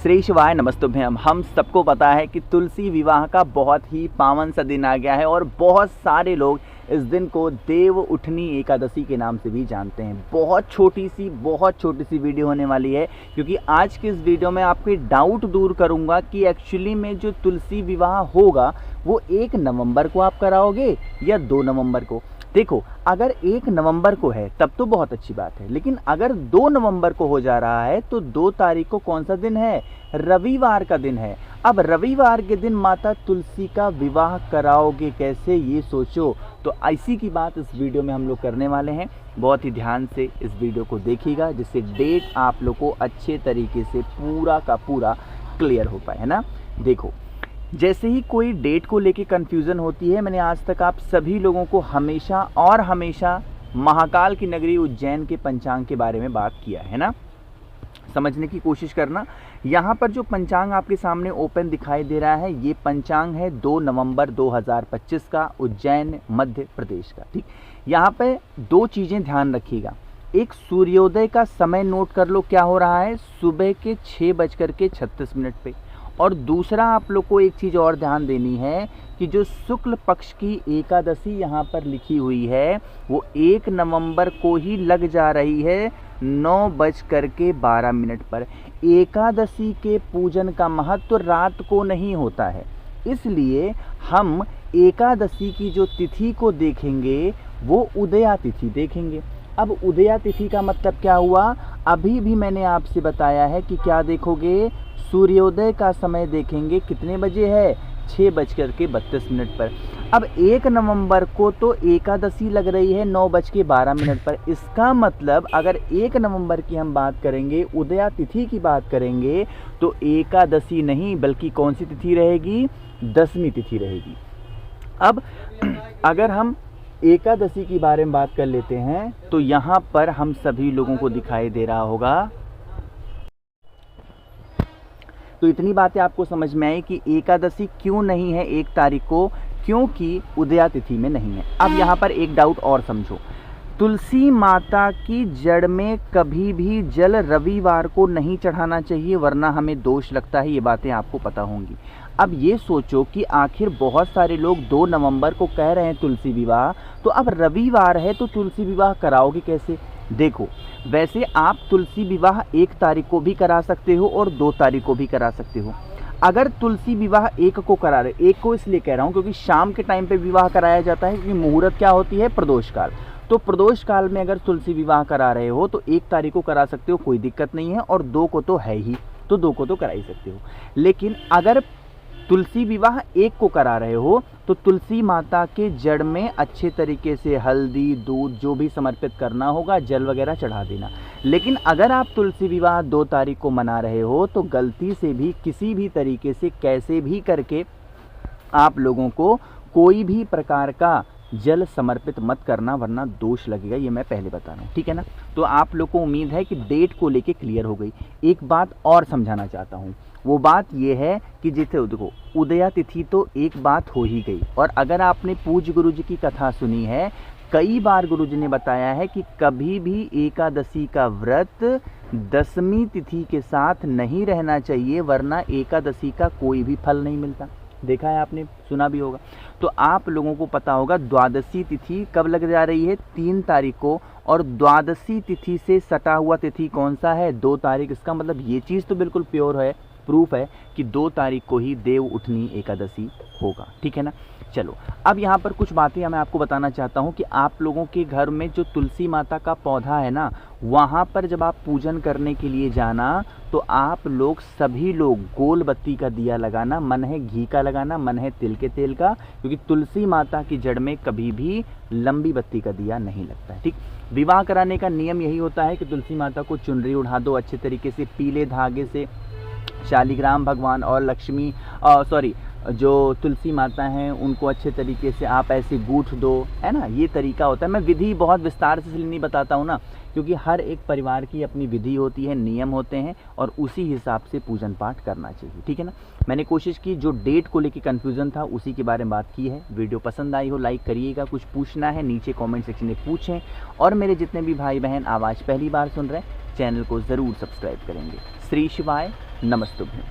श्री शिवाय नमस्तुभ्यम। हम सबको पता है कि तुलसी विवाह का बहुत ही पावन सा दिन आ गया है और बहुत सारे लोग इस दिन को देव उठनी एकादशी के नाम से भी जानते हैं। बहुत छोटी सी वीडियो होने वाली है, क्योंकि आज की इस वीडियो में आपके डाउट दूर करूंगा कि एक्चुअली में जो तुलसी विवाह होगा वो 1 नवंबर को आप कराओगे या 2 नवंबर को। देखो, अगर 1 नवंबर को है तब तो बहुत अच्छी बात है, लेकिन अगर 2 नवंबर को हो जा रहा है तो 2 तारीख को कौन सा दिन है? रविवार का दिन है। अब रविवार के दिन माता तुलसी का विवाह कराओगे कैसे, ये सोचो। तो इसी की बात इस वीडियो में हम लोग करने वाले हैं। बहुत ही ध्यान से इस वीडियो को देखिएगा, जिससे डेट आप लोग को अच्छे तरीके से पूरा का पूरा क्लियर हो पाए, है ना। देखो, जैसे ही कोई डेट को लेके कन्फ्यूज़न होती है, मैंने आज तक आप सभी लोगों को हमेशा और हमेशा महाकाल की नगरी उज्जैन के पंचांग के बारे में बात किया है ना। समझने की कोशिश करना। यहाँ पर जो पंचांग आपके सामने ओपन दिखाई दे रहा है, ये पंचांग है 2 नवंबर 2025 का, उज्जैन मध्य प्रदेश का। ठीक, यहाँ पे 2 चीज़ें ध्यान रखिएगा। एक, सूर्योदय का समय नोट कर लो क्या हो रहा है, सुबह के 6:36 पे। और दूसरा, आप लोग को एक चीज़ और ध्यान देनी है कि जो शुक्ल पक्ष की एकादशी यहाँ पर लिखी हुई है वो 1 नवंबर को ही लग जा रही है 9:12 पर। एकादशी के पूजन का महत्व रात को नहीं होता है, इसलिए हम एकादशी की जो तिथि को देखेंगे वो उदया तिथि देखेंगे। अब उदया तिथि का मतलब क्या हुआ, अभी भी मैंने आपसे बताया है कि क्या देखोगे, सूर्योदय का समय देखेंगे। कितने बजे है? 6:32 पर। अब 1 नवंबर को तो एकादशी लग रही है 9:12 पर। इसका मतलब अगर 1 नवंबर की हम बात करेंगे, उदया तिथि की बात करेंगे, तो एकादशी नहीं बल्कि कौन सी तिथि रहेगी? 10वीं तिथि रहेगी। अब अगर हम एकादशी के बारे में बात कर लेते हैं तो यहाँ पर हम सभी लोगों को दिखाई दे रहा होगा। तो इतनी बातें आपको समझ में आई कि एकादशी क्यों नहीं है 1 तारीख को, क्योंकि उदया तिथि में नहीं है। अब यहाँ पर एक डाउट और समझो, तुलसी माता की जड़ में कभी भी जल रविवार को नहीं चढ़ाना चाहिए, वरना हमें दोष लगता है। ये बातें आपको पता होंगी। अब ये सोचो कि आखिर बहुत सारे लोग 2 नवंबर को कह रहे हैं तुलसी विवाह, तो अब रविवार है तो तुलसी विवाह कराओगे कैसे? देखो, वैसे आप तुलसी विवाह 1 तारीख को भी करा सकते हो और 2 तारीख को भी करा सकते हो। अगर तुलसी विवाह 1 को करा रहे, 1 को इसलिए कह रहा हूँ क्योंकि शाम के टाइम पे विवाह कराया जाता है, क्योंकि मुहूर्त क्या होती है? प्रदोष काल। तो प्रदोष काल में अगर तुलसी विवाह करा रहे हो तो 1 तारीख को करा सकते हो, कोई दिक्कत नहीं है, और 2 को तो है ही, तो 2 को तो करा ही सकते हो। लेकिन अगर तुलसी विवाह 1 को करा रहे हो तो तुलसी माता के जड़ में अच्छे तरीके से हल्दी, दूध जो भी समर्पित करना होगा, जल वगैरह चढ़ा देना। लेकिन अगर आप तुलसी विवाह 2 तारीख को मना रहे हो तो गलती से भी किसी भी तरीके से कैसे भी करके आप लोगों को कोई भी प्रकार का जल समर्पित मत करना, वरना दोष लगेगा। ये मैं पहले बता रहा हूँ, ठीक है ना। तो आप लोग को उम्मीद है कि डेट को लेके क्लियर हो गई। एक बात और समझाना चाहता हूँ, वो बात ये है कि जैसे देखो, उदया तिथि तो एक बात हो ही गई, और अगर आपने पूज्य गुरु जी की कथा सुनी है, कई बार गुरु जी ने बताया है कि कभी भी एकादशी का व्रत 10वीं तिथि के साथ नहीं रहना चाहिए, वरना एकादशी का कोई भी फल नहीं मिलता। देखा है आपने, सुना भी होगा। तो आप लोगों को पता होगा द्वादशी तिथि कब लग जा रही है? 3 तारीख को, और द्वादशी तिथि से सटा हुआ तिथि कौन सा है? 2 तारीख। इसका मतलब ये चीज़ तो बिल्कुल प्योर है, प्रूफ है कि 2 तारीख को ही देव उठनी एकादशी होगा, ठीक है ना। चलो, अब यहाँ पर कुछ बातें मैं आपको बताना चाहता हूँ कि आप लोगों के घर में जो तुलसी माता का पौधा है ना, वहाँ पर जब आप पूजन करने के लिए जाना तो आप लोग सभी लोग गोल बत्ती का दिया लगाना, मन है घी का लगाना, मन है तिल के तेल का, क्योंकि तुलसी माता की जड़ में कभी भी लंबी बत्ती का दिया नहीं लगता है, ठीक। विवाह कराने का नियम यही होता है कि तुलसी माता को चुनरी उड़ा दो अच्छे तरीके से, पीले धागे से शालिग्राम भगवान और लक्ष्मी जो तुलसी माता हैं उनको अच्छे तरीके से आप ऐसे गूंथ दो, है ना। ये तरीका होता है। मैं विधि बहुत विस्तार से इसलिए नहीं बताता हूँ ना, क्योंकि हर एक परिवार की अपनी विधि होती है, नियम होते हैं, और उसी हिसाब से पूजन पाठ करना चाहिए, ठीक है ना। मैंने कोशिश की, जो डेट को लेकर कन्फ्यूज़न था उसी के बारे में बात की है। वीडियो पसंद आई हो लाइक करिएगा, कुछ पूछना है नीचे कॉमेंट सेक्शन में पूछें, और मेरे जितने भी भाई बहन आवाज़ पहली बार सुन रहे हैं चैनल को ज़रूर सब्सक्राइब करेंगे। श्री शिवाय नमस्तुभ्यं।